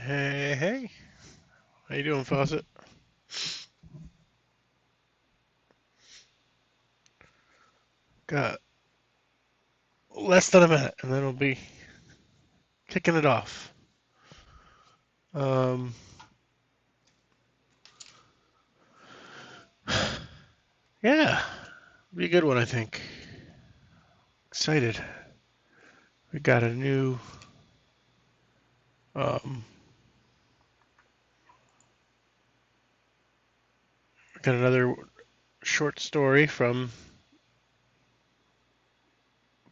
Hey, hey. How you doing, Fawcett? Got less than a minute, and then we'll be kicking it off. Um, yeah, be a good one, I think. Excited. We got a new, um, got another short story from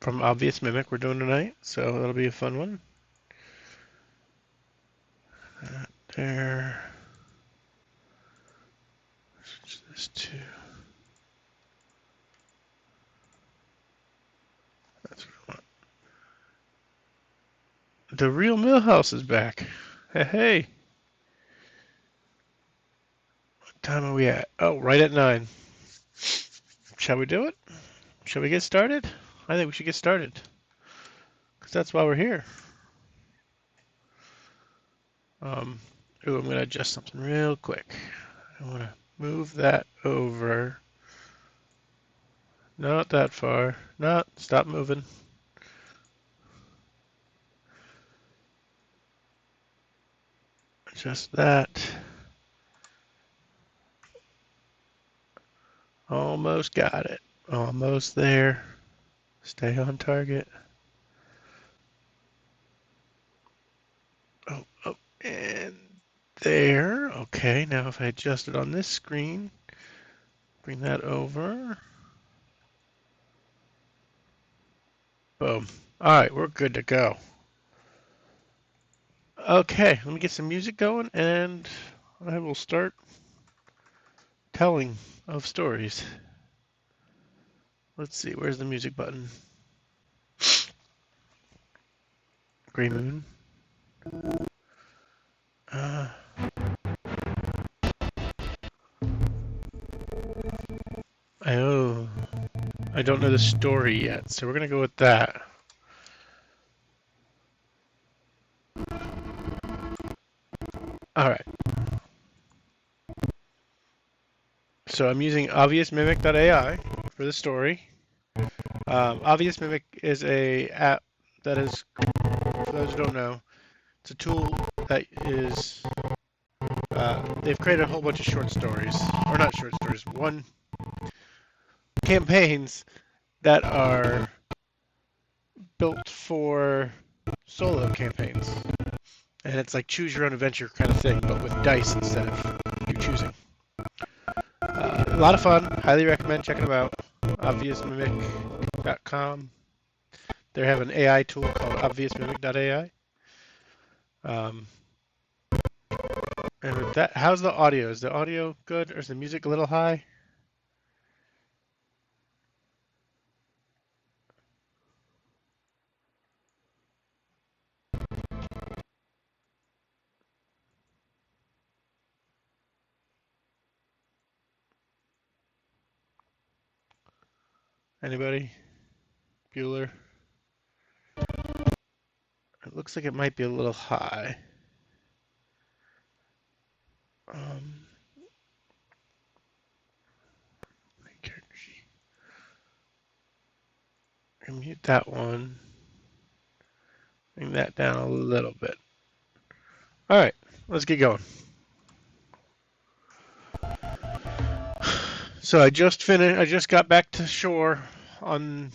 Obvious Mimic we're doing tonight, so that'll be a fun one. There. Switch this to. That's what I want. The real Millhouse is back. Hey, hey. What time are we at? Oh, right at 9. Shall we do it? Shall we get started? I think we should get started. Because that's why we're here. Um, ooh, I'm going to adjust something real quick. I want to move that over. Not that far. Not. Stop moving. Adjust that. Almost got it. Almost there. Stay on target. Oh, and there. Okay, now if I adjust it on this screen, bring that over. Boom. All right, we're good to go. Okay, let me get some music going and I will start telling of stories. Let's see, where's the music button? Gray Moon. Oh, I don't know the story yet, so we're gonna go with that. All right. So I'm using obviousmimic.ai for the story. Obvious Mimic is a app that is, for those who don't know, it's a tool that is. They've created a whole bunch of short stories, or not short stories, one campaigns that are built for solo campaigns. And it's like choose your own adventure kind of thing, but with dice instead of you choosing. A lot of fun. Highly recommend checking them out. Obviousmimic.com. They have an AI tool called obviousmimic.ai. And with that, how's the audio? Is the audio good, or is the music a little high? Anybody? Bueller? It looks like it might be a little high. Um, mute that one. Bring that down a little bit. All right, let's get going. So I just finished. I just got back to shore on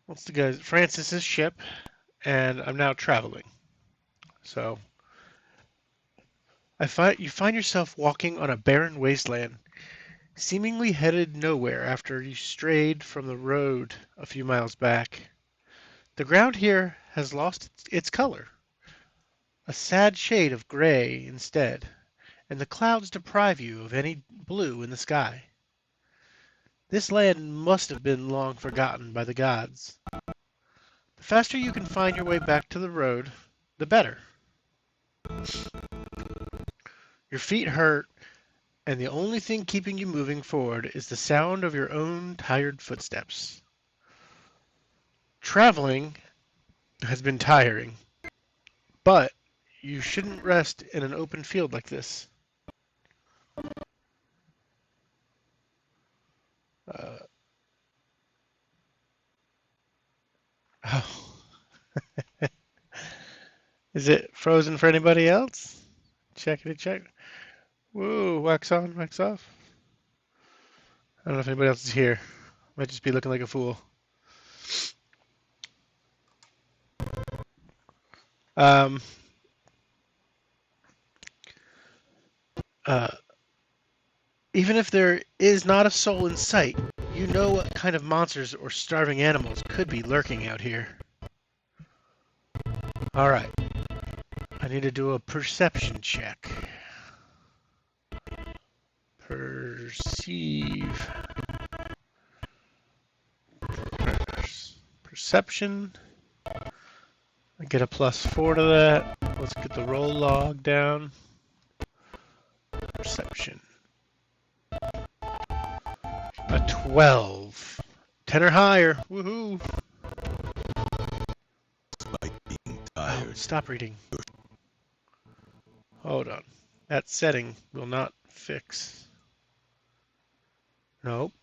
what's the guy's Francis's ship, and I'm now traveling. So you find yourself walking on a barren wasteland, seemingly headed nowhere after you strayed from the road a few miles back. The ground here has lost its color, a sad shade of gray instead, and the clouds deprive you of any blue in the sky. This land must have been long forgotten by the gods. The faster you can find your way back to the road, the better. Your feet hurt, and the only thing keeping you moving forward is the sound of your own tired footsteps. Traveling has been tiring. but you shouldn't rest in an open field like this. Oh. Is it frozen for anybody else? Check. Whoa, wax on, wax off. I don't know if anybody else is here. Might just be looking like a fool. Um, even if there is not a soul in sight, you know what kind of monsters or starving animals could be lurking out here. Alright. I need to do a perception check. Perceive. Perception. I get a +4 to that. Let's get the roll log down. Perception. A 12. 10 or higher. Woohoo! Despite being tired. Oh, stop reading. Hold on. That setting will not fix. Nope.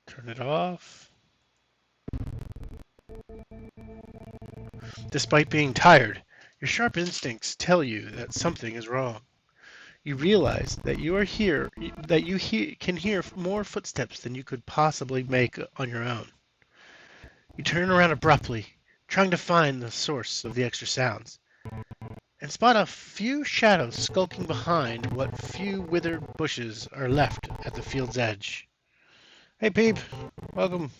Turn it off. Despite being tired, your sharp instincts tell you that something is wrong. You realize that you are here, that you can hear more footsteps than you could possibly make on your own. You turn around abruptly, trying to find the source of the extra sounds, and spot a few shadows skulking behind what few withered bushes are left at the field's edge. Hey, Peep. Welcome.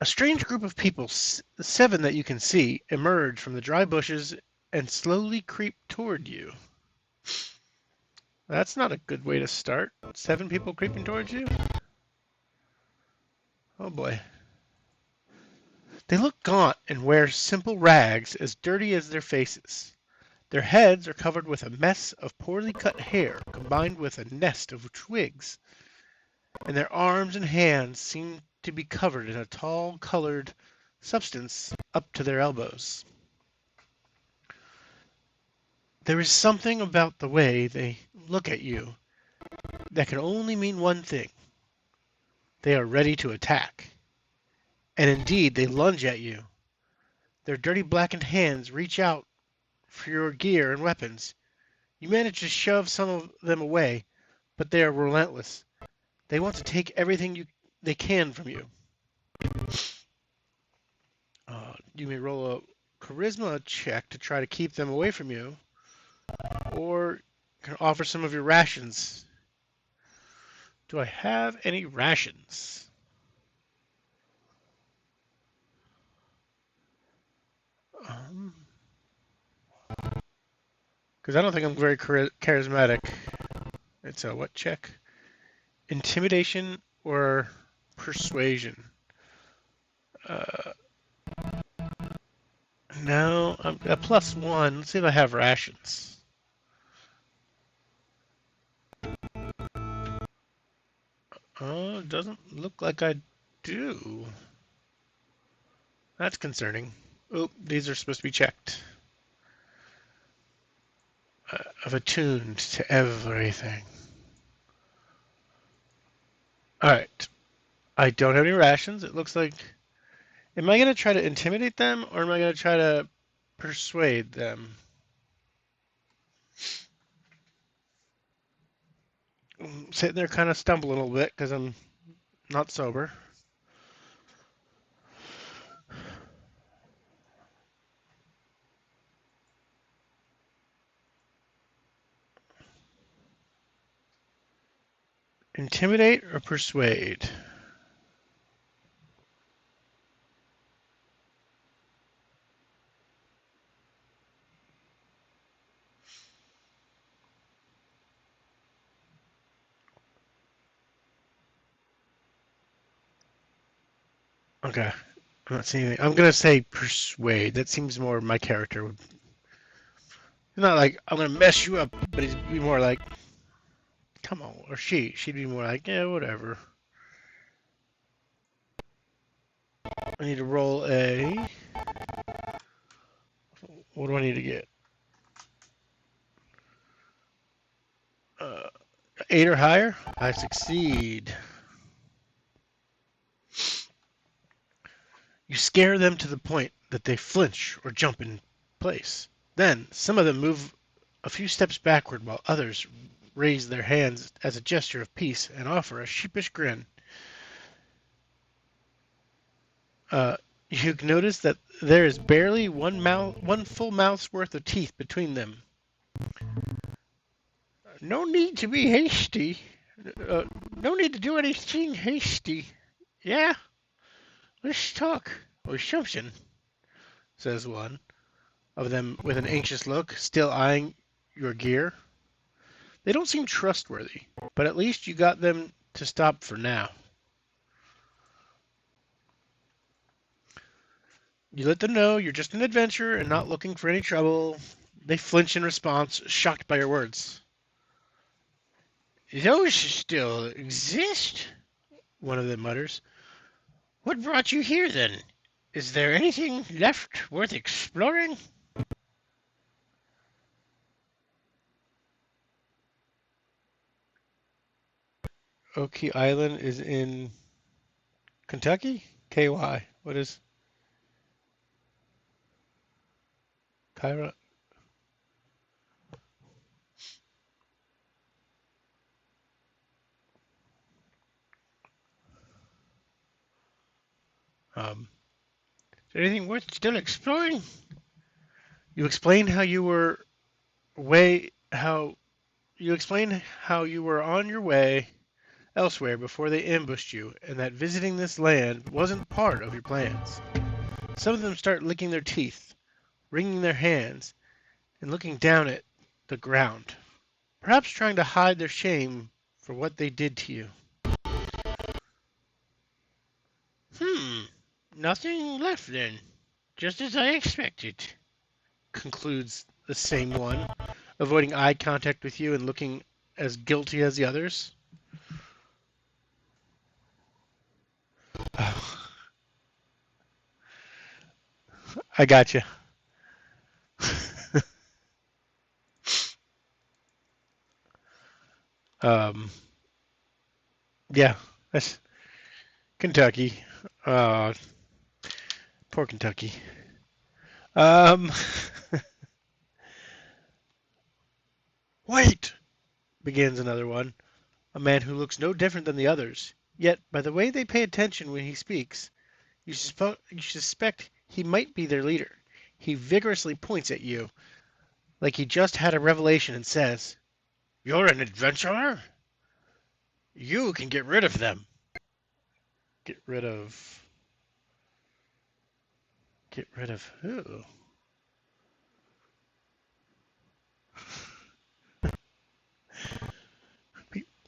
A strange group of people, 7 that you can see, emerge from the dry bushes and slowly creep toward you. That's not a good way to start. 7 people creeping towards you? Oh boy. They look gaunt and wear simple rags as dirty as their faces. Their heads are covered with a mess of poorly cut hair combined with a nest of twigs, and their arms and hands seem to be covered in a tall colored substance up to their elbows. There is something about the way they look at you that can only mean one thing. They are ready to attack. And indeed, they lunge at you. Their dirty blackened hands reach out for your gear and weapons. You manage to shove some of them away, but they are relentless. They want to take everything they can from you. You may roll a charisma check to try to keep them away from you, or you can offer some of your rations. Do I have any rations? Because I don't think I'm very charismatic. It's a what check? Intimidation or persuasion? No, I'm a +1. Let's see if I have rations. Oh, it doesn't look like I do. That's concerning. Oh, these are supposed to be checked. I've attuned to everything. Alright. I don't have any rations. It looks like... Am I going to try to intimidate them, or am I going to try to persuade them? I'm sitting there kind of stumbling a little bit because I'm not sober. Intimidate or persuade? Okay. I'm not seeing anything. I'm going to say persuade. That seems more my character. Not like, I'm going to mess you up, but he'd be more like, Come on. Or she'd be more like, yeah, whatever. I need to roll a. What do I need to get? 8 or higher. I succeed. You scare them to the point that they flinch or jump in place. Then some of them move a few steps backward while others raise their hands as a gesture of peace and offer a sheepish grin. You notice that there is barely one full mouth's worth of teeth between them. No need to be hasty. No need to do anything hasty. Yeah, let's talk or something, says one of them with an anxious look, still eyeing your gear. They don't seem trustworthy, but at least you got them to stop for now. You let them know you're just an adventurer and not looking for any trouble. They flinch in response, shocked by your words. Those still exist, one of them mutters. What brought you here then? Is there anything left worth exploring? Oki Island is in Kentucky? KY. What is Kyra? Is there anything worth still exploring? You explain how you were you explain how you were on your way elsewhere before they ambushed you, and that visiting this land wasn't part of your plans. Some of them start licking their teeth, wringing their hands, and looking down at the ground, perhaps trying to hide their shame for what they did to you. Nothing left then, just as I expected, concludes the same one, avoiding eye contact with you and looking as guilty as the others. Oh, I got you. Yeah, that's Kentucky. Uh, poor Kentucky. Um, Wait, begins another one, a man who looks no different than the others. Yet, by the way they pay attention when he speaks, you suspect he might be their leader. He vigorously points at you, like he just had a revelation, and says, You're an adventurer? You can get rid of them. Get rid of. Get rid of who?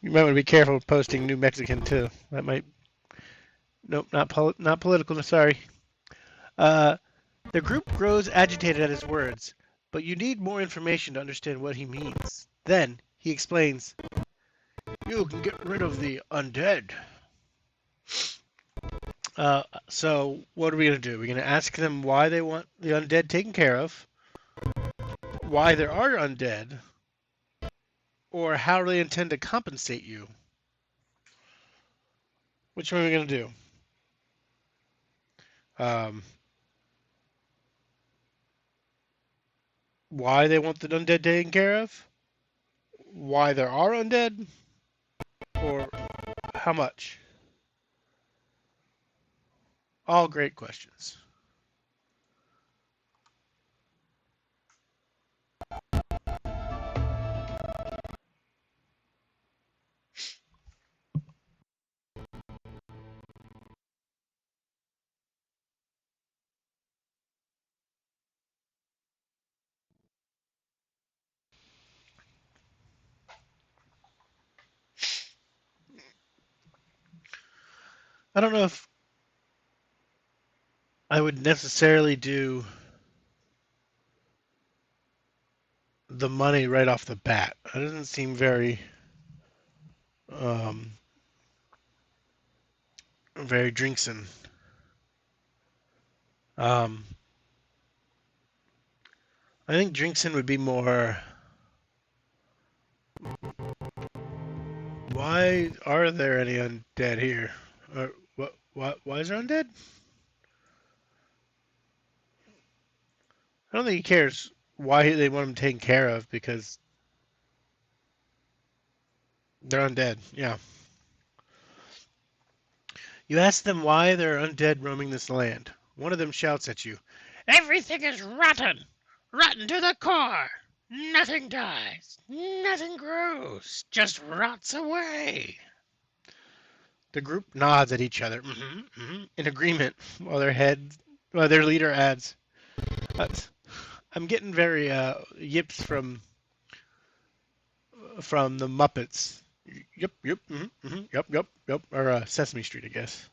You might want to be careful posting New Mexican too. That might. Nope, not political. Sorry. Uh, the group grows agitated at his words, but you need more information to understand what he means. Then he explains, You can get rid of the undead. So what are we going to do? We're going to ask them why they want the undead taken care of, why there are undead, or how they intend to compensate you. Which one are we going to do? Why they want the undead taken care of, why there are undead, or how much? All great questions. I don't know if I would necessarily do the money right off the bat. That doesn't seem very Um, very Drinkson. Um, I think Drinkson would be more. Why are there any undead here? Or what? What? Why is there undead? I don't think he cares why they want him taken care of because they're undead. Yeah. You ask them why there are undead roaming this land. One of them shouts at you, "Everything is rotten! Rotten to the core! Nothing dies! Nothing grows! Just rots away!" The group nods at each other, in agreement, while their leader adds, uh, "I'm getting very yips from the Muppets." Yep, yep, yep, yep, yep, or Sesame Street, I guess.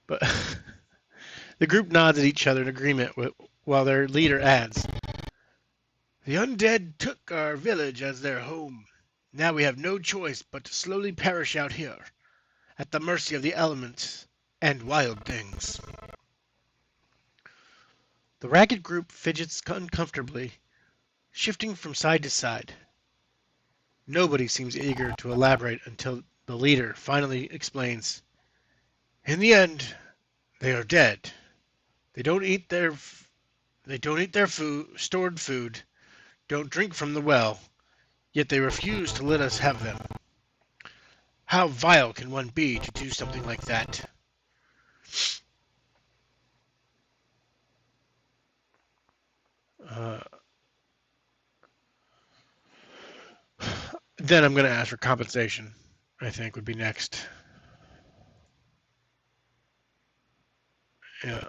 But the group nods at each other in agreement while their leader adds, "The undead took our village as their home. Now we have no choice but to slowly perish out here, at the mercy of the elements and wild things." The ragged group fidgets uncomfortably, shifting from side to side. Nobody seems eager to elaborate until the leader finally explains, "In the end, they are dead. They don't eat their they don't eat their stored food, don't drink from the well, yet they refuse to let us have them. How vile can one be to do something like that?" Uh, then I'm going to ask for compensation, I think would be next. Yeah.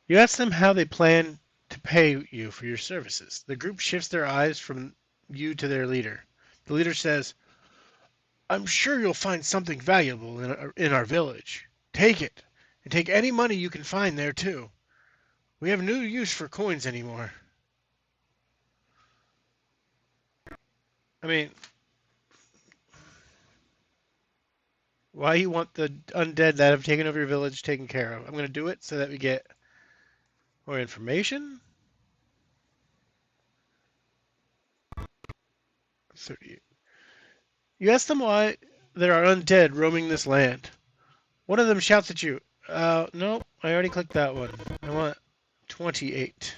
You ask them how they plan to pay you for your services. The group shifts their eyes from you to their leader. The leader says, "I'm sure you'll find something valuable in our village. Take it, and take any money you can find there too. We have no use for coins anymore." I mean, why you want the undead that have taken over your village taken care of? I'm going to do it so that we get more information. 30. You ask them why there are undead roaming this land. One of them shouts at you, no, I already clicked that one. I want 28.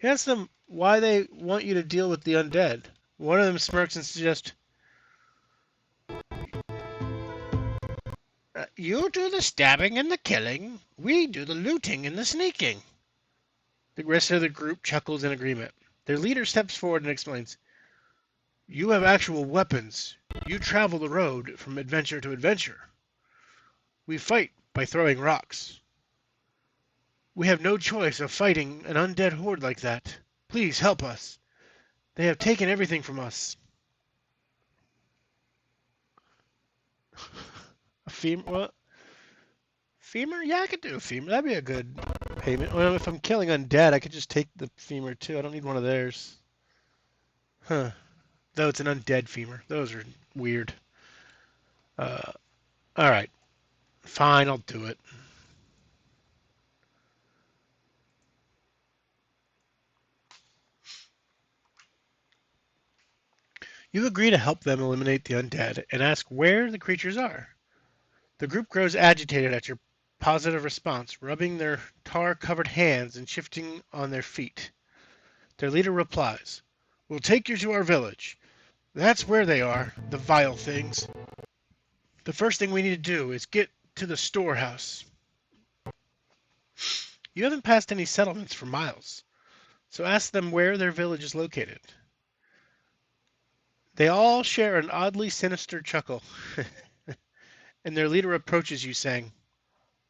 You ask them why they want you to deal with the undead. One of them smirks and suggests, "You do the stabbing and the killing. We do the looting and the sneaking." The rest of the group chuckles in agreement. Their leader steps forward and explains, "You have actual weapons. You travel the road from adventure to adventure. We fight by throwing rocks. We have no choice of fighting an undead horde like that. Please help us. They have taken everything from us." A femur? What? Femur? Yeah, I could do a femur. That'd be a good payment. Well, if I'm killing undead, I could just take the femur too. I don't need one of theirs. Huh. Though it's an undead femur. Those are weird. Uh, alright. Fine, I'll do it. You agree to help them eliminate the undead and ask where the creatures are. The group grows agitated at your positive response, rubbing their tar-covered hands and shifting on their feet. Their leader replies, "We'll take you to our village. That's where they are, the vile things. The first thing we need to do is get to the storehouse." You haven't passed any settlements for miles, so ask them where their village is located. They all share an oddly sinister chuckle, and their leader approaches you saying,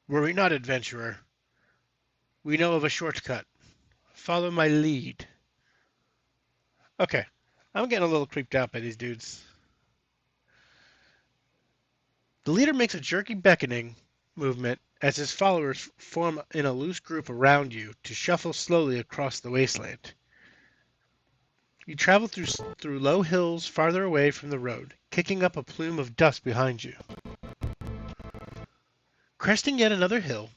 "Worry not, adventurer. We know of a shortcut. Follow my lead." Okay, I'm getting a little creeped out by these dudes. The leader makes a jerky beckoning movement as his followers form in a loose group around you to shuffle slowly across the wasteland. You travel through low hills farther away from the road, kicking up a plume of dust behind you. Cresting yet another hill,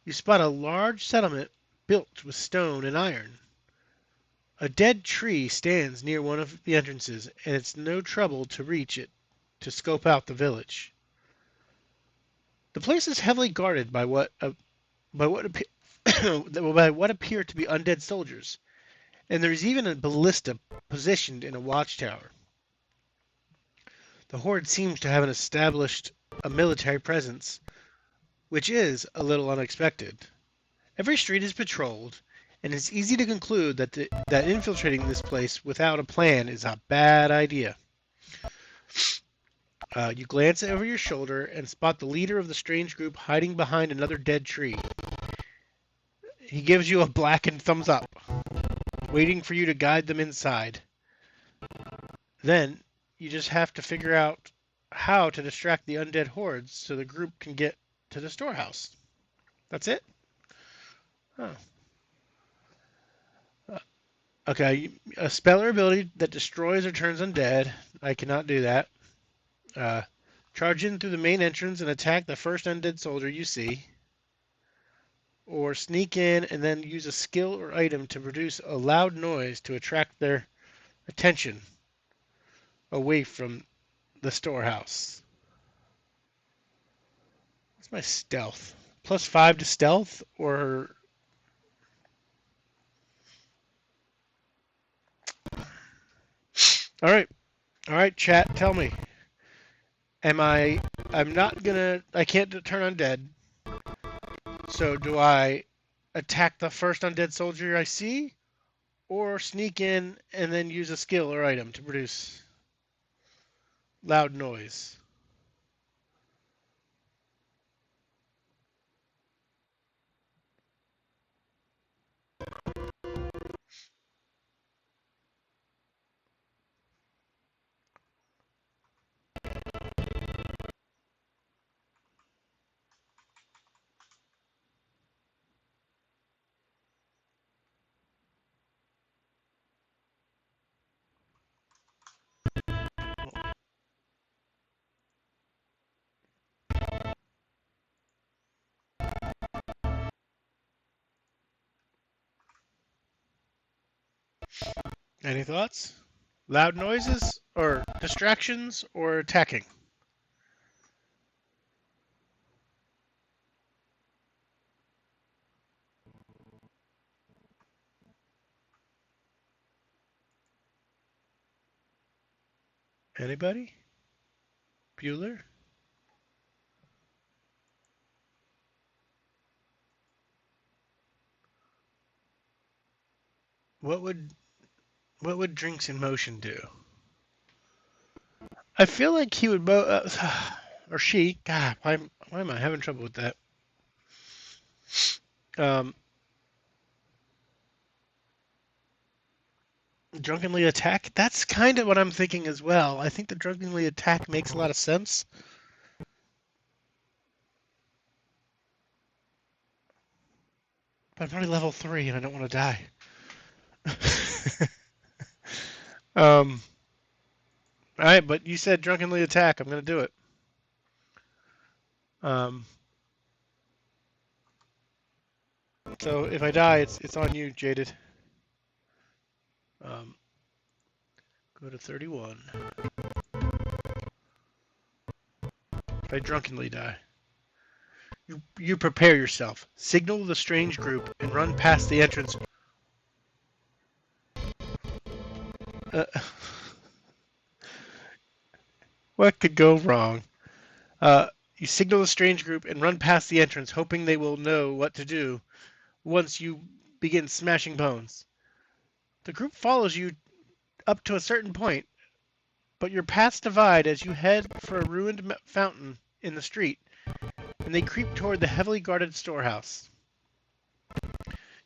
you spot a large settlement built with stone and iron. A dead tree stands near one of the entrances, and it's no trouble to reach it to scope out the village. The place is heavily guarded by by what appear to be undead soldiers, and there's even a ballista positioned in a watchtower. The horde seems to have established a military presence, which is a little unexpected. Every street is patrolled, and it's easy to conclude that infiltrating this place without a plan is a bad idea. You glance over your shoulder and spot the leader of the strange group hiding behind another dead tree. He gives you a blackened thumbs up, waiting for you to guide them inside. Then you just have to figure out how to distract the undead hordes so the group can get to the storehouse. That's it? Oh. Okay, a spell or ability that destroys or turns undead. I cannot do that. Charge in through the main entrance and attack the first undead soldier you see. Or sneak in and then use a skill or item to produce a loud noise to attract their attention away from the storehouse. What's my stealth? +5 to stealth, or... Alright, chat, tell me. I'm not gonna... I can't turn undead. So do I attack the first undead soldier I see? Or sneak in and then use a skill or item to produce loud noise? Any thoughts? Loud noises, or distractions, or attacking? Anybody? Bueller? What would Drinks in Motion do? I feel like he would or she. God, why am I having trouble with that? Drunkenly attack? That's kind of what I'm thinking as well. I think the drunkenly attack makes a lot of sense. But I'm already level 3 and I don't want to die. Alright, but you said drunkenly attack. I'm going to do it. So if I die, it's on you, Jaded. Go to 31. If I drunkenly die. You prepare yourself. Signal the strange group and run past the entrance. What could go wrong? You signal the strange group and run past the entrance, hoping they will know what to do once you begin smashing bones. The group follows you up to a certain point, but your paths divide as you head for a ruined fountain in the street, and they creep toward the heavily guarded storehouse.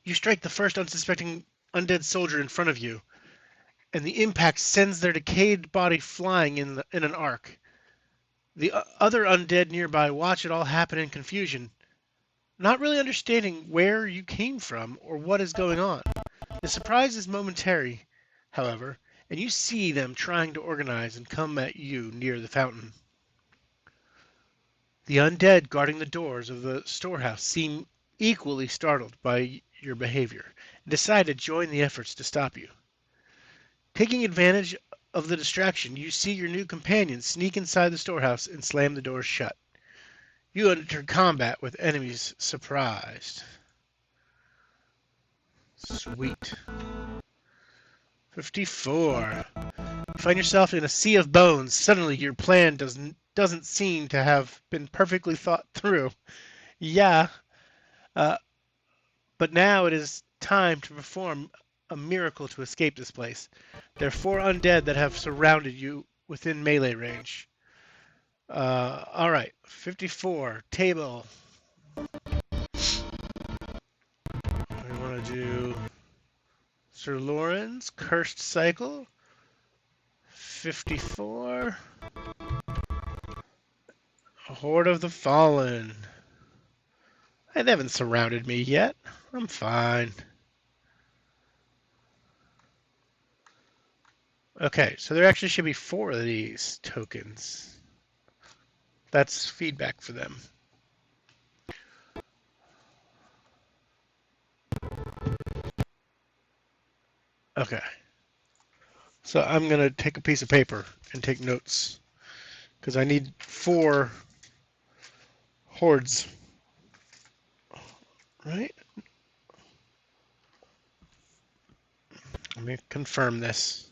You strike the first unsuspecting undead soldier in front of you, and the impact sends their decayed body flying in an arc. The other undead nearby watch it all happen in confusion, not really understanding where you came from or what is going on. The surprise is momentary. however, and you see them trying to organize and come at you near the fountain. The undead guarding the doors of the storehouse seem equally startled by your behavior and decide to join the efforts to stop you. Taking advantage of the distraction, you see your new companion sneak inside the storehouse and slam the doors shut. You enter combat with enemies surprised. Sweet. 54. You find yourself in a sea of bones. Suddenly, your plan doesn't seem to have been perfectly thought through. Yeah, uh, but now it is time to perform a miracle to escape this place. There are 4 undead that have surrounded you within melee range. All right, 54 table. We want to do Sir Lawrence Cursed Cycle. 54. Horde of the Fallen. They haven't surrounded me yet. I'm fine. Okay, so there actually should be 4 of these tokens. That's feedback for them. Okay. So I'm going to take a piece of paper and take notes because I need 4 hordes. Right? Let me confirm this.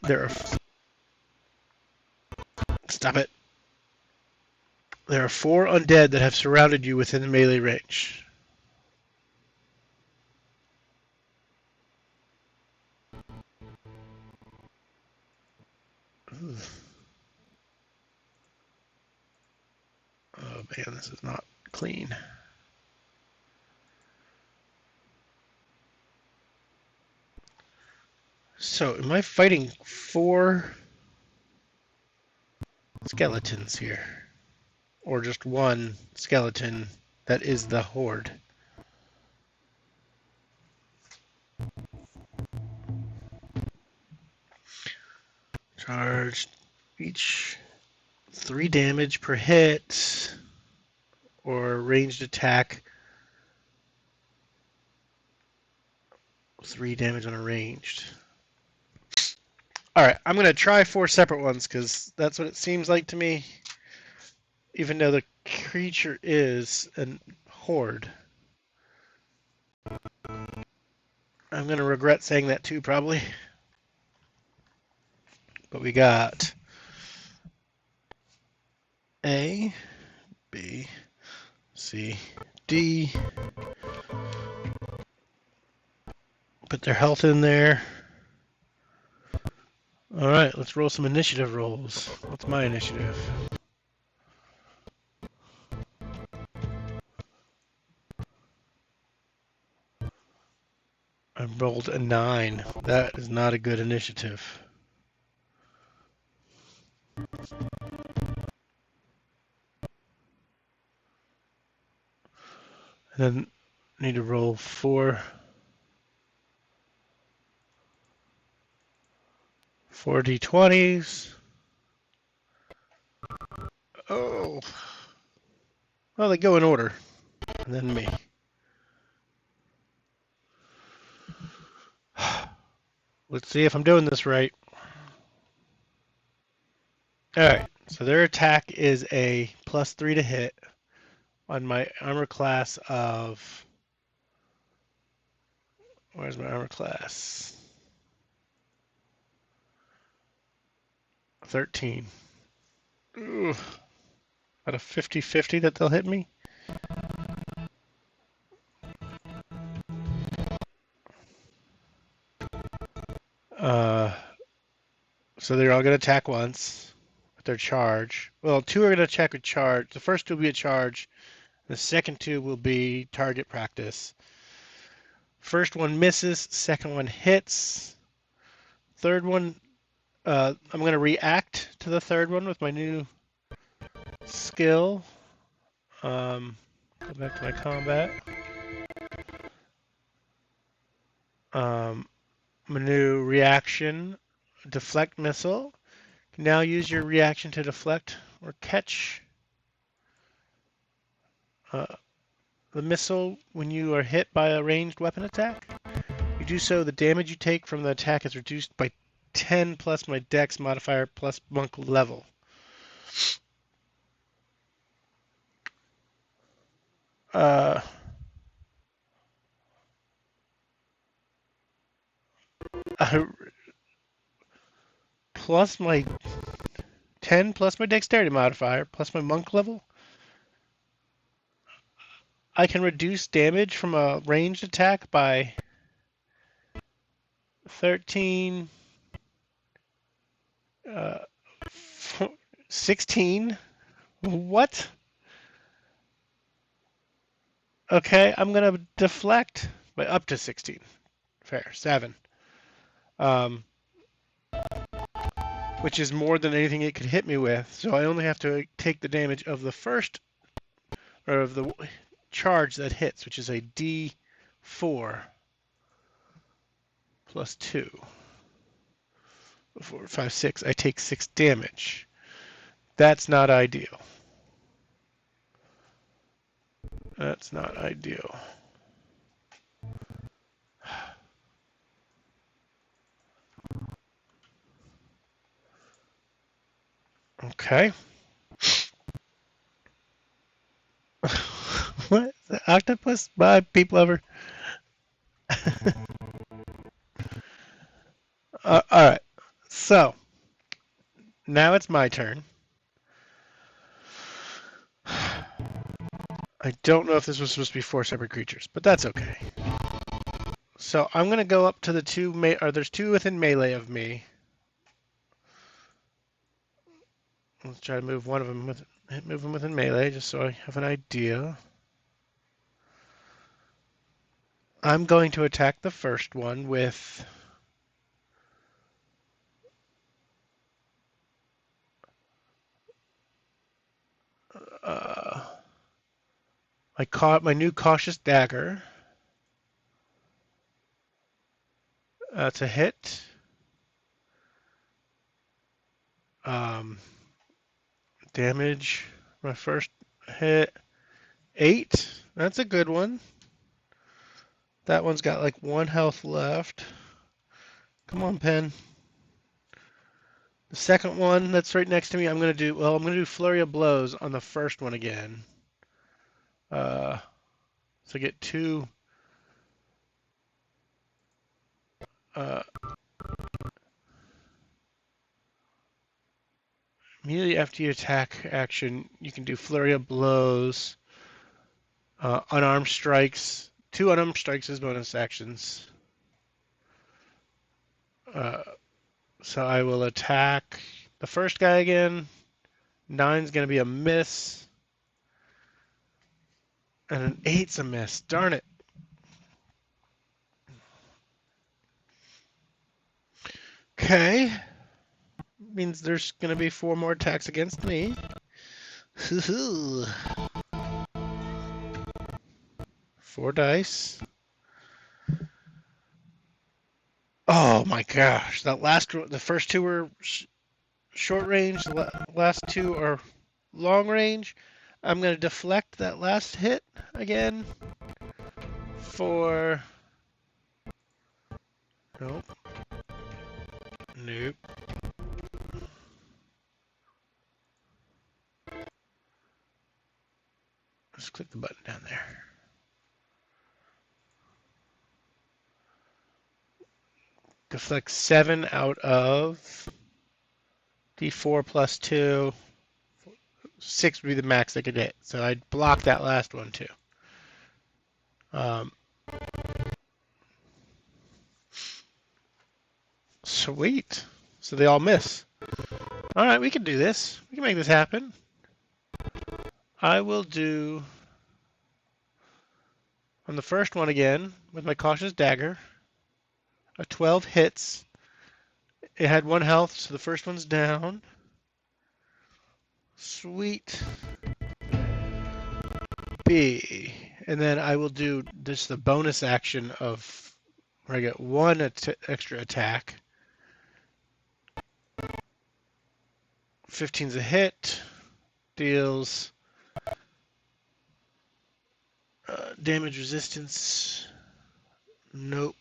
There are... Stop it. There are 4 undead that have surrounded you within melee range. Ooh. Oh man, this is not clean. So, am I fighting 4 skeletons here? Or just 1 skeleton that is the horde? Charge each 3 damage per hit, or ranged attack 3 damage on a ranged. Alright, I'm going to try 4 separate ones because that's what it seems like to me. Even though the creature is a horde. I'm going to regret saying that too, probably. But we got A, B, C, D. Put their health in there. Alright, let's roll some initiative rolls. What's my initiative? I rolled a 9. That is not a good initiative. And then I need to roll 4 d20s. Oh. Well, they go in order. And then me. Let's see if I'm doing this right. Alright, so their attack is a +3 to hit on my armor class of... Where's my armor class? 13. Ooh. At a 50-50 that they'll hit me? So they're all going to attack once with their charge. Well, 2 are going to attack with charge. The first 2 will be a charge. The second 2 will be target practice. First one misses. Second one hits. Third one, I'm going to react to the third one with my new skill. Go back to my combat. Menu reaction, deflect missile. Now use your reaction to deflect or catch the missile when you are hit by a ranged weapon attack. You do so, the damage you take from the attack is reduced by 10 plus my dex modifier plus monk level. Plus my 10 plus my dexterity modifier plus my monk level. I can reduce damage from a ranged attack by 13, 16. What? Okay, I'm gonna deflect by up to 16. Fair, 7. Which is more than anything it could hit me with. So I only have to take the damage of the first, or of the charge that hits, which is a D4 plus 2. 4, 5, 6. I take 6 damage. That's not ideal. That's not ideal. Okay. What? The octopus? Bye, peep lover. All right. So now it's my turn. I don't know if this was supposed to be 4 separate creatures, but that's okay. So I'm gonna go up to the 2. There's 2 within melee of me. Let's try to move one of them within melee, just so I have an idea. I'm going to attack the first one with my new cautious dagger. That's a hit. Damage. My first hit, 8. That's a good one. That one's got like 1 health left. Come on, pen. The second one that's right next to me, I'm gonna do Flurry of Blows on the first one again. So get 2. Immediately after you attack action, you can do Flurry of Blows, unarmed strikes. 2 unarmed strikes as bonus actions. So I will attack the first guy again. 9's going to be a miss. And an 8's a miss. Darn it. Okay. Means there's going to be 4 more attacks against me. 4 dice. Oh my gosh. The first 2 were short range. The last 2 are long range. I'm going to deflect that last hit again for... Nope. Nope. Just click the button down there. Deflect 7 out of D4 plus 2. 6 would be the max I could hit. So I'd block that last one too. Sweet. So they all miss. All right, we can do this. We can make this happen. I will do on the first one again with my cautious dagger. A 12 hits. It had 1 health, so the first one's down. Sweet. B. And then I will do just the bonus action of where I get one extra attack. 15's a hit. Deals damage resistance. Nope.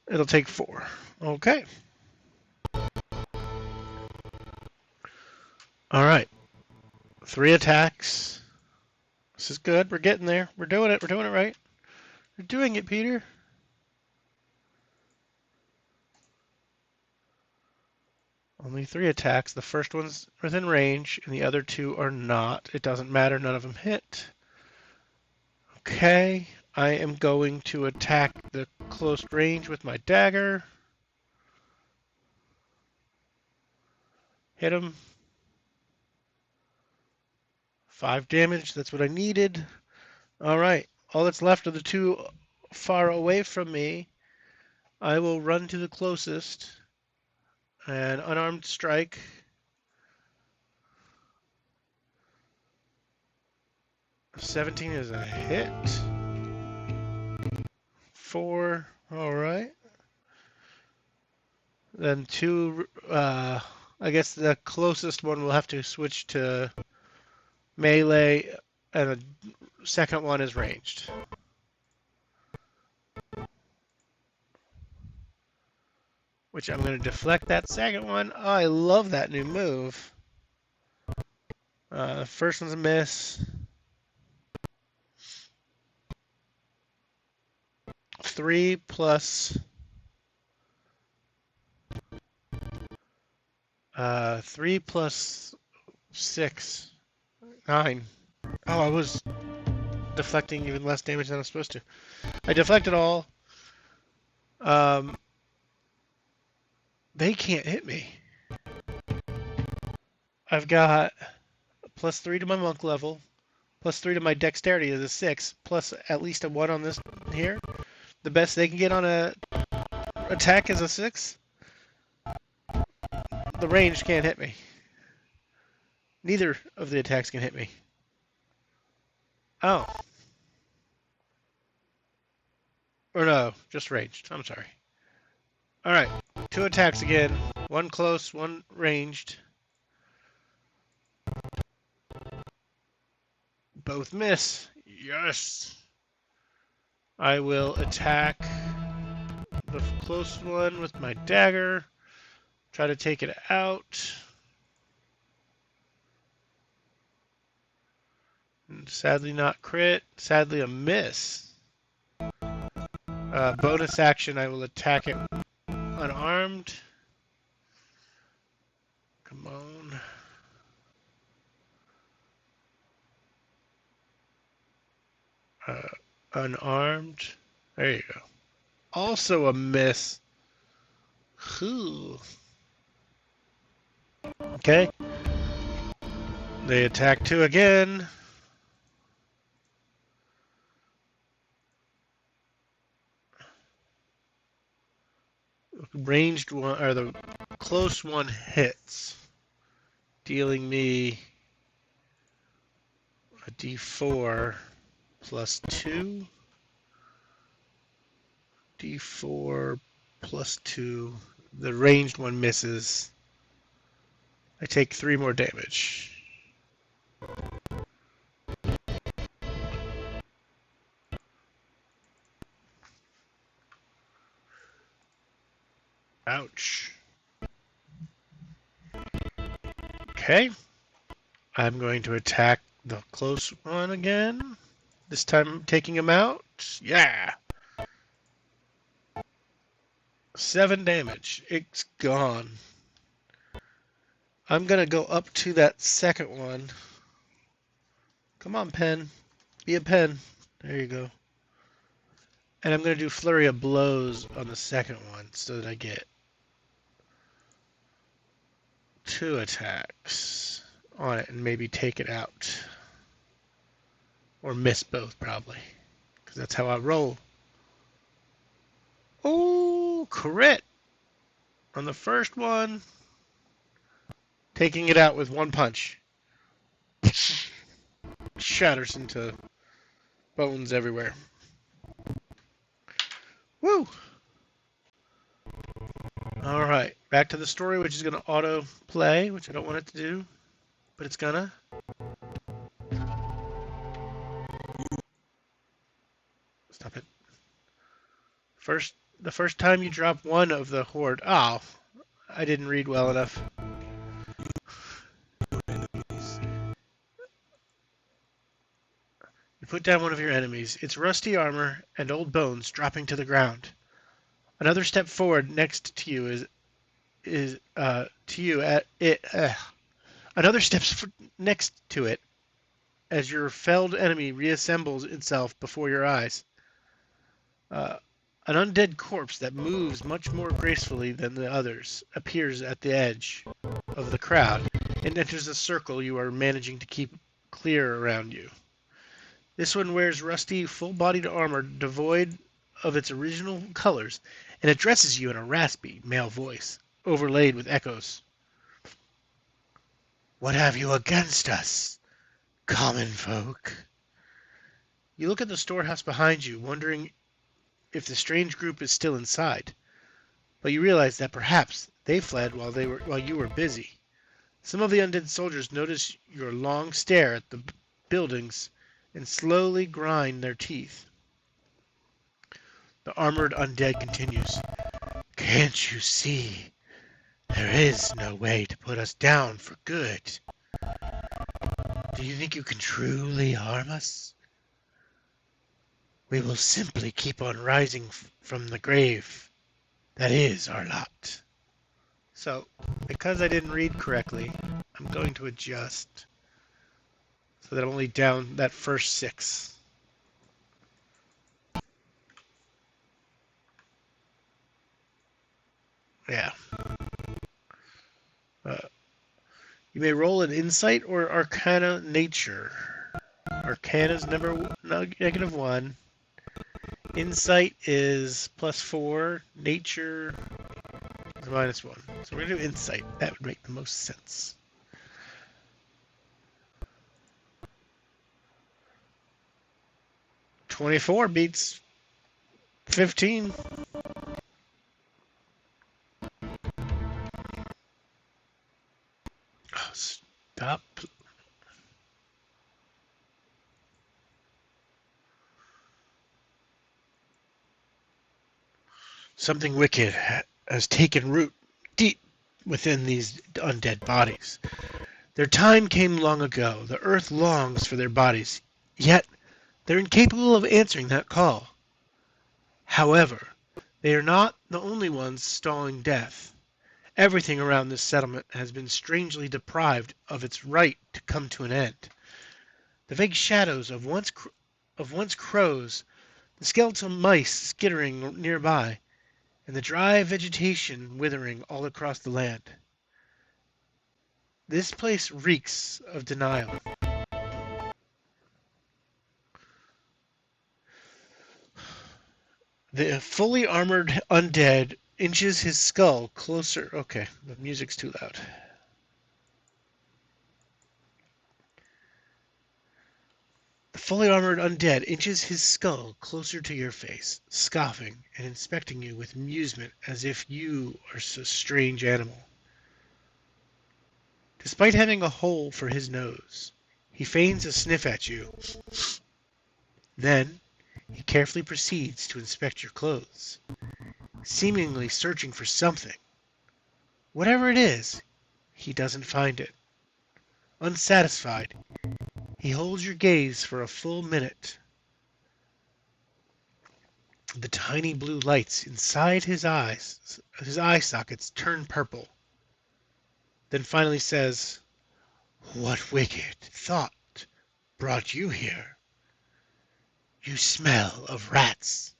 It'll take 4. Okay. All right. 3 attacks. This is good. We're getting there. We're doing it. We're doing it right. You're doing it, Peter. Only 3 attacks. The first one's within range, and the other 2 are not. It doesn't matter. None of them hit. Okay. I am going to attack the close range with my dagger. Hit him. 5 damage. That's what I needed. All right. All that's left are the 2 far away from me. I will run to the closest and unarmed strike. $17 is a hit. 4. All right. Then 2. I guess the closest one will have to switch to melee, and the second one is ranged. Which I'm going to deflect that second one. Oh, I love that new move. First one's a miss. 3 plus 3 plus 6, 9. Oh, I was deflecting even less damage than I was supposed to. I deflected all. They can't hit me. I've got +3 to my monk level, +3 to my dexterity is a 6, plus at least a 1 on this here. The best they can get on a attack is a 6. The range can't hit me. Neither of the attacks can hit me. Oh. Or no, just ranged. I'm sorry. All right, 2 attacks again. 1 close, 1 ranged. Both miss. Yes. I will attack the close one with my dagger. Try to take it out. And sadly not crit. Sadly a miss. Bonus action, I will attack it unarmed. Come on. Unarmed. There you go. Also a miss. Ooh. Okay. They attack 2 again. Ranged one, or the close one hits, dealing me a d4 plus 2. d4 plus 2. The ranged one misses. I take 3 more damage. Ouch. Okay. I'm going to attack the close one again. This time taking him out. Yeah. 7 damage. It's gone. I'm going to go up to that second one. Come on, pen. Be a pen. There you go. And I'm going to do Flurry of Blows on the second one so that I get 2 attacks on it and maybe take it out. Or miss both, probably. Because that's how I roll. Oh, crit! On the first one. Taking it out with 1 punch. Shatters into bones everywhere. Woo! Alright, back to the story, which is going to auto play, which I don't want it to do, but it's gonna. Stop it. The first time you drop one of the horde. Oh, I didn't read well enough. Enemies. You put down one of your enemies. Its rusty armor and old bones dropping to the ground. Another step forward next to you is to you at it. Another step next to it as your felled enemy reassembles itself before your eyes. Uh, an undead corpse that moves much more gracefully than the others appears at the edge of the crowd and enters a circle you are managing to keep clear around you. This one wears rusty, full-bodied armor devoid of its original colors and addresses you in a raspy male voice, overlaid with echoes. What have you against us, common folk? You look at the storehouse behind you, wondering if the strange group is still inside, but you realize that perhaps they fled while you were busy. Some of the undead soldiers notice your long stare at the buildings and slowly grind their teeth. The armored undead continues. Can't you see? There is no way to put us down for good. Do you think you can truly harm us? We will simply keep on rising from the grave. That is our lot. So, because I didn't read correctly, I'm going to adjust so that I'm only down that first 6. Yeah. You may roll an insight or arcana nature. Arcana's -1. Insight is +4. Nature is -1. So we're going to do insight. That would make the most sense. "24 beats 15. Oh, stop. Something wicked has taken root deep within these undead bodies. Their time came long ago. The earth longs for their bodies, yet they're incapable of answering that call. However, they are not the only ones stalling death. Everything around this settlement has been strangely deprived of its right to come to an end. The vague shadows of once crows, the skeletal mice skittering nearby, and the dry vegetation withering all across the land. This place reeks of denial. The fully armored undead inches his skull closer. Okay, the music's too loud. The fully armored undead inches his skull closer to your face, scoffing and inspecting you with amusement as if you are a strange animal. Despite having a hole for his nose, he feigns a sniff at you. Then, he carefully proceeds to inspect your clothes, seemingly searching for something. Whatever it is, he doesn't find it. Unsatisfied, he holds your gaze for a full minute. The tiny blue lights inside his eye sockets turn purple. Then finally says, "What wicked thought brought you here? You smell of rats."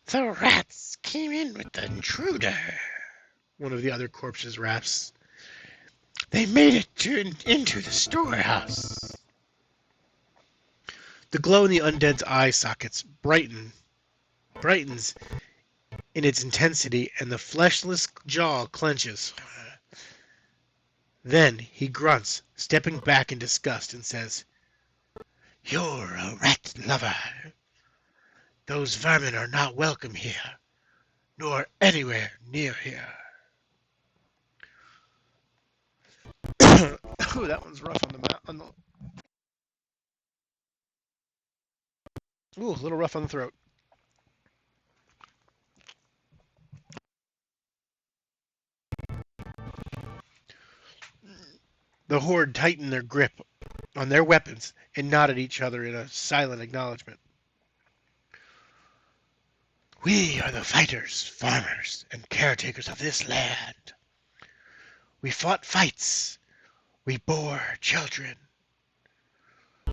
"The rats came in with the intruder," one of the other corpses raps. "They made it into the storehouse." The glow in the undead's eye sockets brightens in its intensity, and the fleshless jaw clenches. Then he grunts, stepping back in disgust, and says, You're a rat lover. Those vermin are not welcome here, nor anywhere near here. Ooh, that one's rough on the ooh, a little rough on the throat. The horde tightened their grip on their weapons and nodded each other in a silent acknowledgement. We are the fighters, farmers, and caretakers of this land. We fought fights. We bore children.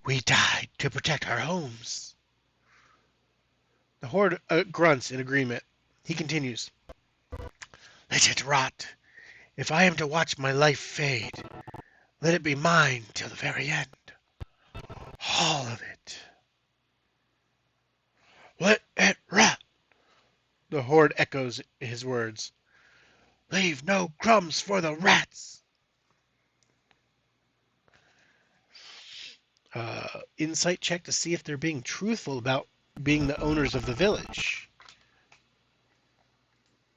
We died to protect our homes. The horde grunts in agreement. He continues. Let it rot. If I am to watch my life fade, let it be mine till the very end. All of it. Let it rot. The horde echoes his words. Leave no crumbs for the rats. Insight check to see if they're being truthful about being the owners of the village.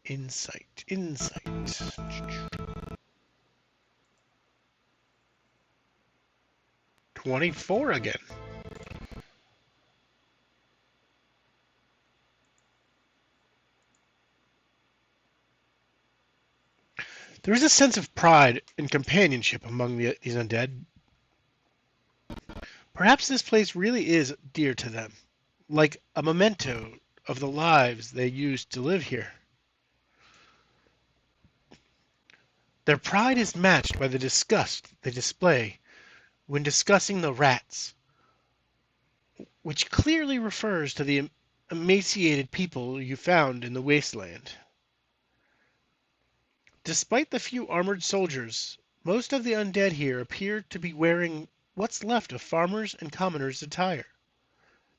Insight. 24 again. There is a sense of pride and companionship among these undead. Perhaps this place really is dear to them, like a memento of the lives they used to live here. Their pride is matched by the disgust they display when discussing the rats, which clearly refers to the emaciated people you found in the wasteland. Despite the few armored soldiers, most of the undead here appear to be wearing what's left of farmers' and commoners' attire.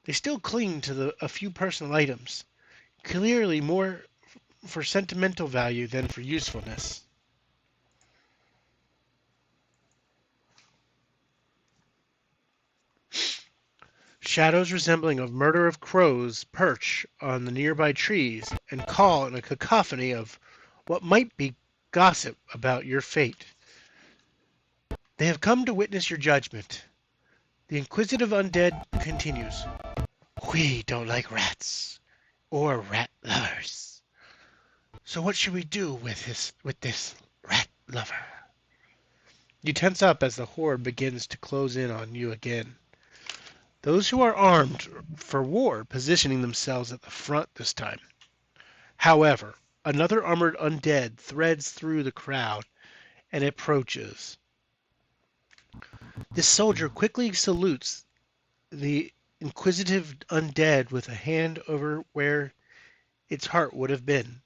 They still cling to a few personal items, clearly more for sentimental value than for usefulness. Shadows resembling a murder of crows perch on the nearby trees and call in a cacophony of what might be gossip about your fate. They have come to witness your judgment. The inquisitive undead continues. We don't like rats or rat lovers. So what should we do with this rat lover? You tense up as the horde begins to close in on you again. Those who are armed for war positioning themselves at the front this time. However, another armored undead threads through the crowd and approaches. This soldier quickly salutes the inquisitive undead with a hand over where its heart would have been,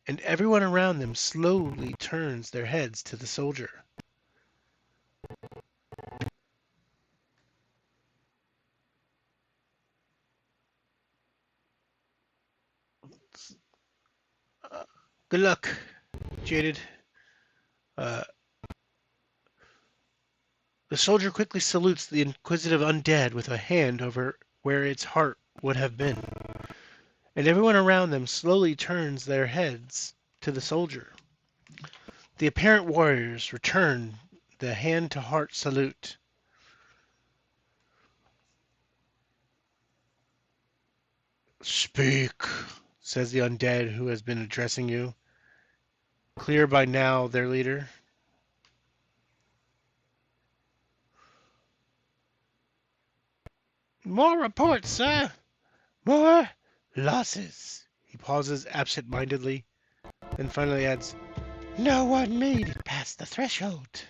and everyone around them slowly turns their heads to the soldier. Good luck, Jaded. Uh, the soldier quickly salutes the inquisitive undead with a hand over where its heart would have been, and everyone around them slowly turns their heads to the soldier. The apparent warriors return the hand-to-heart salute. Speak, says the undead who has been addressing you, clear by now their leader. More reports, sir. More losses. He pauses absent-mindedly, then finally adds, no one made it past the threshold.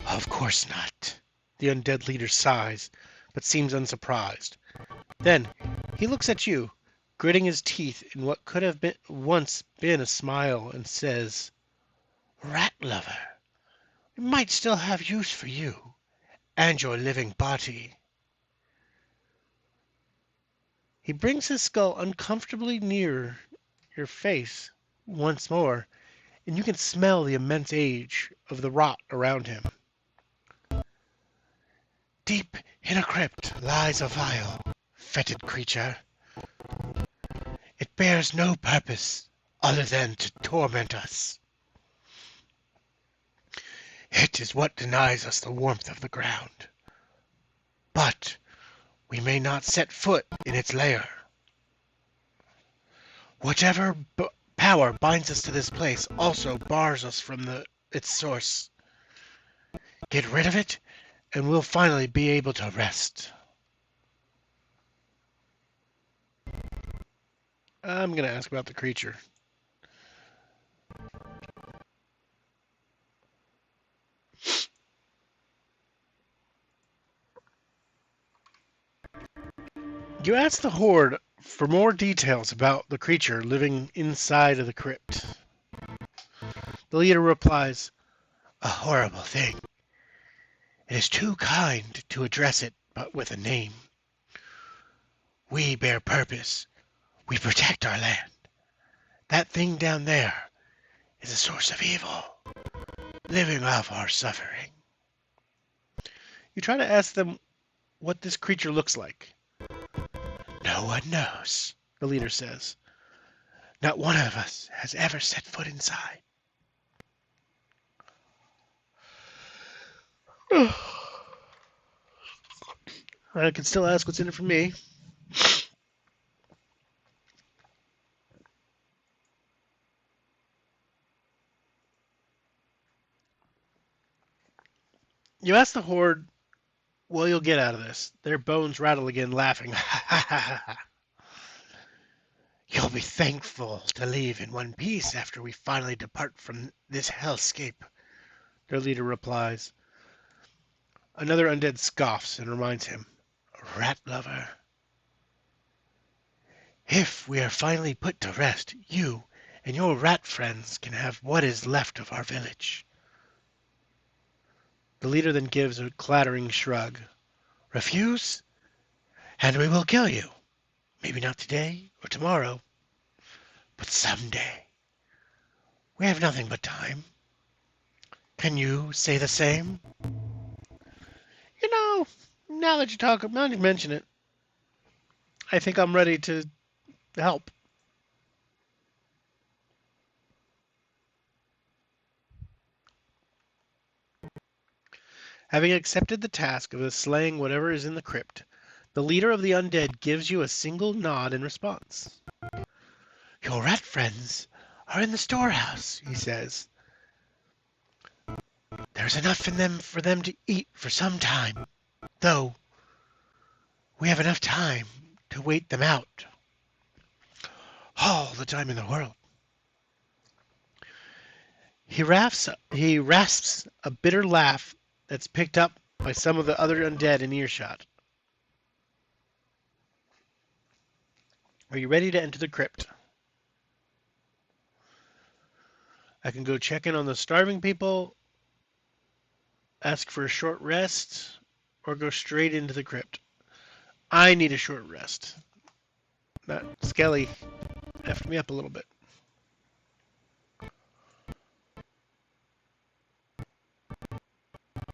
Of course not. The undead leader sighs, but seems unsurprised. Then he looks at you, gritting his teeth in what could have once been a smile, and says, Rat lover, we might still have use for you and your living body. He brings his skull uncomfortably near your face once more, and you can smell the immense age of the rot around him. Deep in a crypt lies a vile, fetid creature. It bears no purpose other than to torment us. It is what denies us the warmth of the ground. But we may not set foot in its lair. Whatever power binds us to this place also bars us from its source. Get rid of it, and we'll finally be able to rest. I'm going to ask about the creature. You ask the Horde for more details about the creature living inside of the crypt. The leader replies, "A horrible thing. It is too kind to address it but with a name. We bear purpose. We protect our land. That thing down there is a source of evil, living off our suffering." You try to ask them what this creature looks like. "No one knows," the leader says. "Not one of us has ever set foot inside." I can still ask what's in it for me. You ask the Horde what you'll get out of this. Their bones rattle again, laughing. "You'll be thankful to leave in one piece after we finally depart from this hellscape," their leader replies. Another undead scoffs and reminds him, "Rat lover. If we are finally put to rest, you and your rat friends can have what is left of our village." The leader then gives a clattering shrug. "Refuse, and we will kill you. Maybe not today or tomorrow, but someday. We have nothing but time. Can you say the same?" You know, now you mention it, I think I'm ready to help. Having accepted the task of slaying whatever is in the crypt, the leader of the undead gives you a single nod in response. "Your rat friends are in the storehouse," he says. "There's enough in them for them to eat for some time, though we have enough time to wait them out. All the time in the world." He rasps a bitter laugh that's picked up by some of the other undead in earshot. "Are you ready to enter the crypt? I can go check in on the starving people, ask for a short rest, or go straight into the crypt." I need a short rest. That Skelly effed me up a little bit.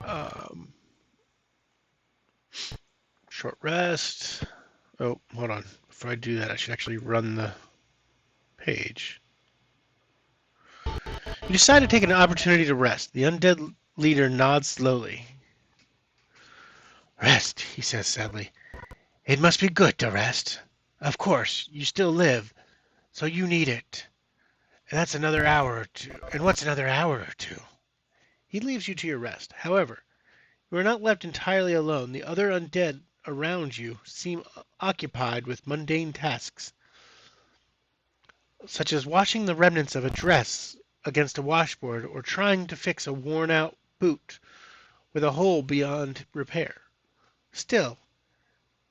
Um, Short rest. Oh, hold on. Before I do that, I should actually run the page. You decide to take an opportunity to rest. The undead leader nods slowly. "Rest," he says sadly. "It must be good to rest. Of course, you still live, so you need it. And that's another hour or two. And what's another hour or two?" He leaves you to your rest. However, you are not left entirely alone. The other undead around you seem occupied with mundane tasks, such as washing the remnants of a dress against a washboard or trying to fix a worn-out boot with a hole beyond repair. Still,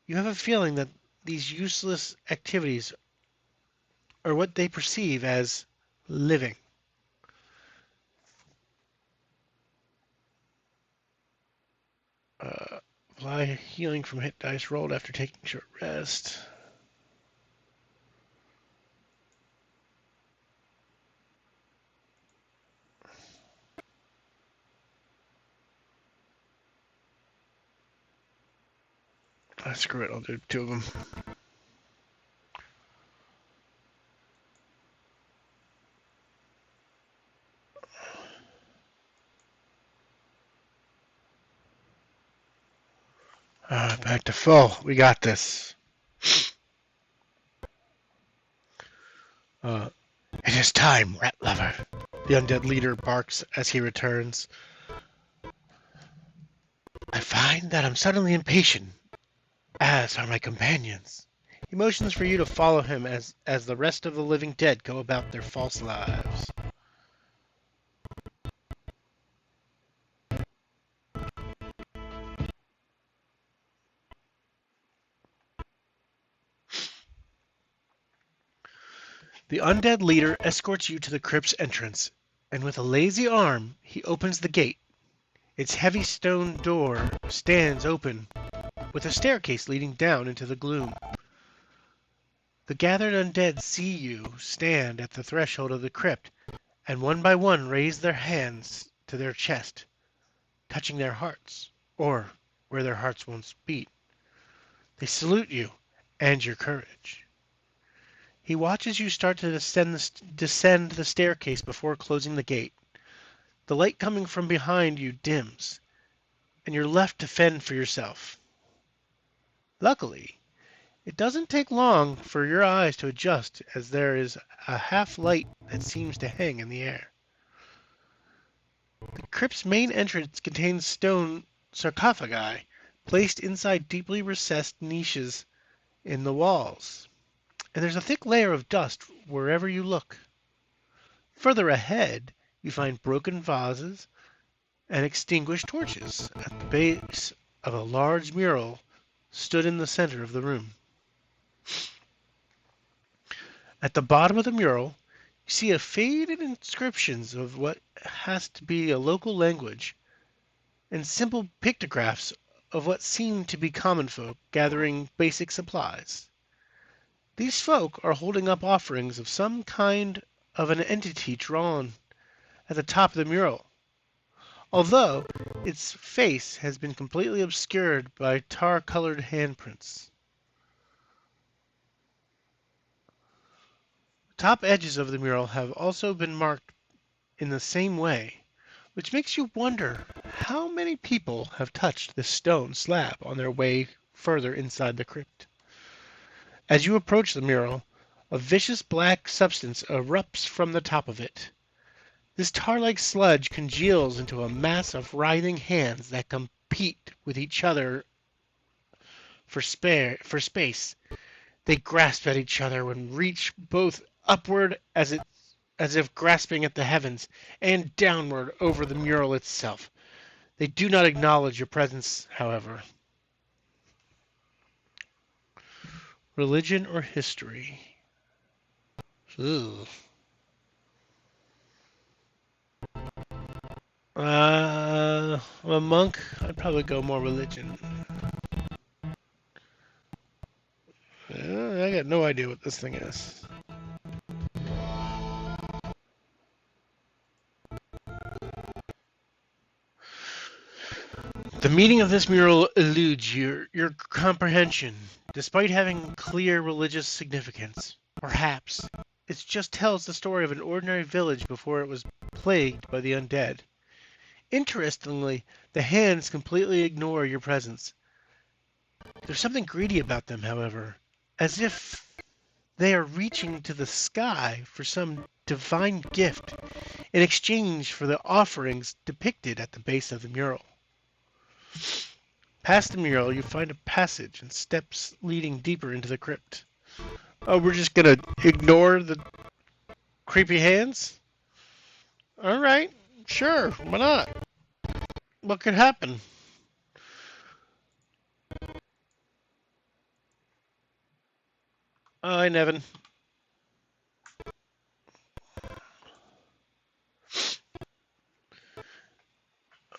you have a feeling that these useless activities are what they perceive as living. Apply healing from hit dice rolled after taking short rest. Screw it, I'll do two of them. Back to full. We got this. It is time, rat lover. The undead leader barks as he returns. I find that I'm suddenly impatient, as are my companions. He motions for you to follow him as the rest of the living dead go about their false lives. The undead leader escorts you to the crypt's entrance, and with a lazy arm, he opens the gate. Its heavy stone door stands open, with a staircase leading down into the gloom. The gathered undead see you stand at the threshold of the crypt, and one by one raise their hands to their chest, touching their hearts, or where their hearts once beat. They salute you and your courage. He watches you start to descend the staircase before closing the gate. The light coming from behind you dims, and you're left to fend for yourself. Luckily, it doesn't take long for your eyes to adjust as there is a half-light that seems to hang in the air. The crypt's main entrance contains stone sarcophagi placed inside deeply recessed niches in the walls, and there's a thick layer of dust wherever you look. Further ahead, you find broken vases and extinguished torches at the base of a large mural stood in the center of the room. At the bottom of the mural, you see a faded inscriptions of what has to be a local language and simple pictographs of what seem to be common folk gathering basic supplies. These folk are holding up offerings of some kind of an entity drawn at the top of the mural, although its face has been completely obscured by tar-colored handprints. The top edges of the mural have also been marked in the same way, which makes you wonder how many people have touched this stone slab on their way further inside the crypt. As you approach the mural, a vicious black substance erupts from the top of it. This tar-like sludge congeals into a mass of writhing hands that compete with each other for space. They grasp at each other and reach both upward as if grasping at the heavens, and downward over the mural itself. They do not acknowledge your presence, however. Religion or history? Ooh. I'm a monk. I'd probably go more religion. I got no idea what this thing is. The meaning of this mural eludes your comprehension, despite having clear religious significance. Perhaps it just tells the story of an ordinary village before it was plagued by the undead. Interestingly, the hands completely ignore your presence. There's something greedy about them, however, as if they are reaching to the sky for some divine gift in exchange for the offerings depicted at the base of the mural. Past the mural, you find a passage and steps leading deeper into the crypt. Oh, we're just gonna ignore the creepy hands? Alright, sure, why not? What could happen? Hi, Nevin.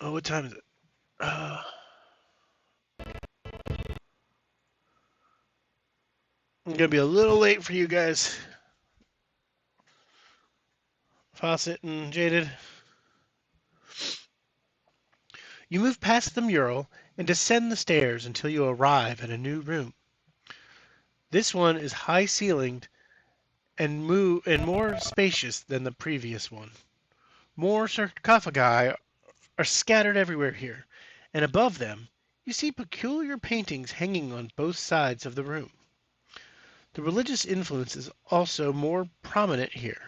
Oh, what time is it? I'm gonna be a little late for you guys. Fawcett and Jaded. You move past the mural and descend the stairs until you arrive at a new room. This one is high-ceilinged and more spacious than the previous one. More sarcophagi are scattered everywhere here, and above them you see peculiar paintings hanging on both sides of the room. The religious influence is also more prominent here.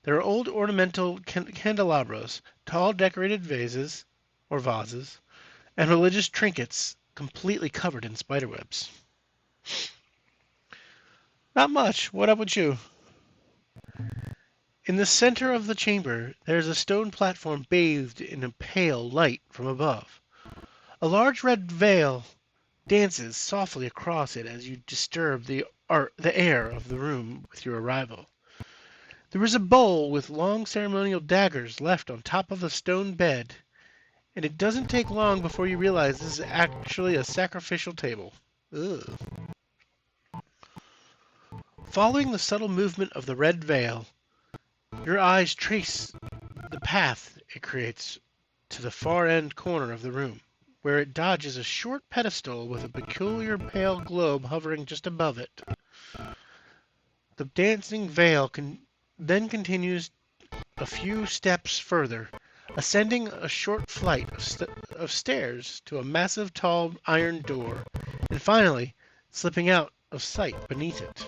There are old ornamental candelabras, tall decorated vases, and religious trinkets completely covered in spiderwebs. Not much. What up with you? In the center of the chamber, there is a stone platform bathed in a pale light from above. A large red veil dances softly across it as you disturb the air of the room with your arrival. There is a bowl with long ceremonial daggers left on top of the stone bed, and it doesn't take long before you realize this is actually a sacrificial table. Ugh. Following the subtle movement of the red veil, your eyes trace the path it creates to the far end corner of the room, where it dodges a short pedestal with a peculiar pale globe hovering just above it. The dancing veil then continues a few steps further, ascending a short flight of stairs to a massive tall iron door, and finally slipping out of sight beneath it.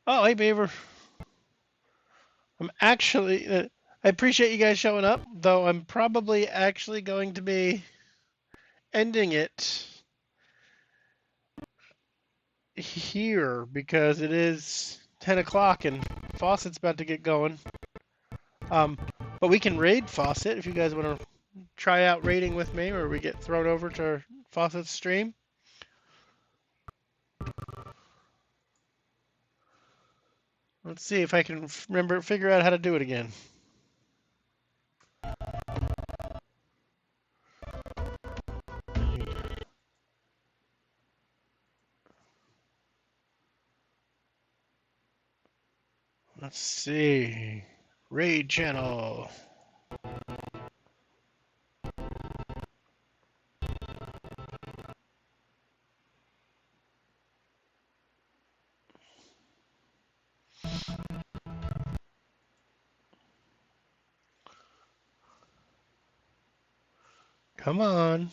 Oh, hey, Beaver. I'm actually. I appreciate you guys showing up, though I'm probably actually going to be ending it here because it is 10 o'clock and Fawcett's about to get going. But we can raid Fawcett if you guys want to try out raiding with me, or we get thrown over to Fawcett's stream. Let's see if I can figure out how to do it again. Let's see. Raid channel. Come on.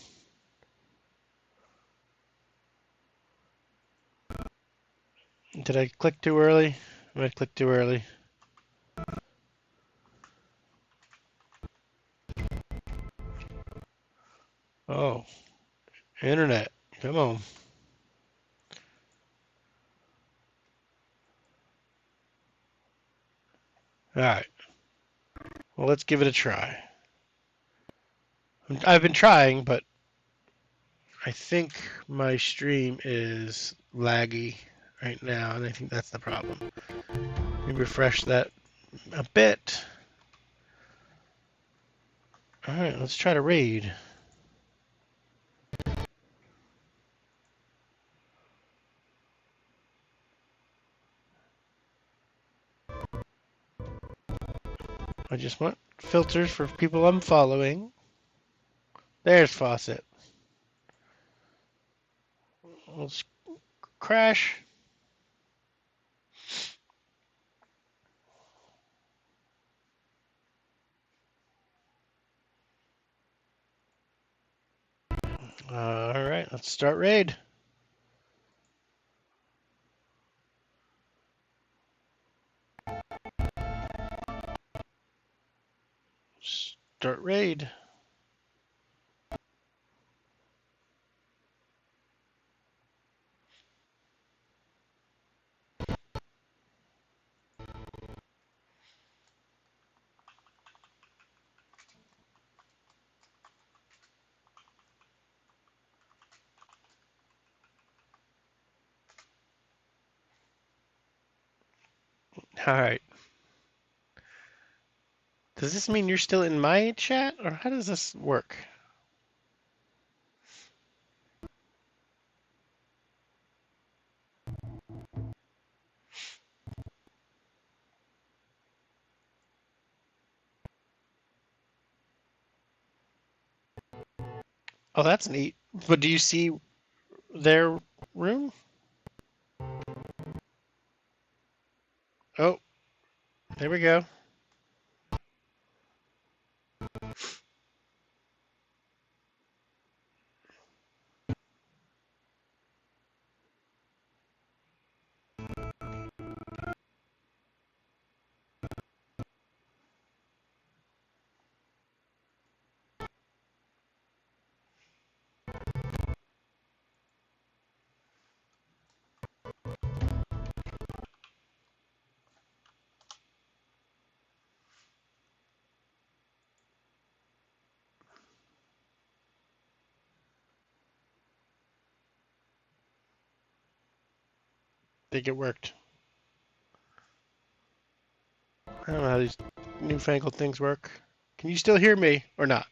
Did I click too early? I might click too early. Oh, internet. Come on. Alright. Well, let's give it a try. I've been trying, but I think my stream is laggy right now, and I think that's the problem. Let me refresh that a bit. Alright, let's try to raid. I just want filters for people I'm following. There's Fawcett. Let's crash. Alright, let's start raid. Start raid. Alright. Does this mean you're still in my chat, or how does this work? Oh, that's neat. But do you see their room? Oh, there we go. Think it worked. I don't know how these newfangled things work. Can you still hear me or not?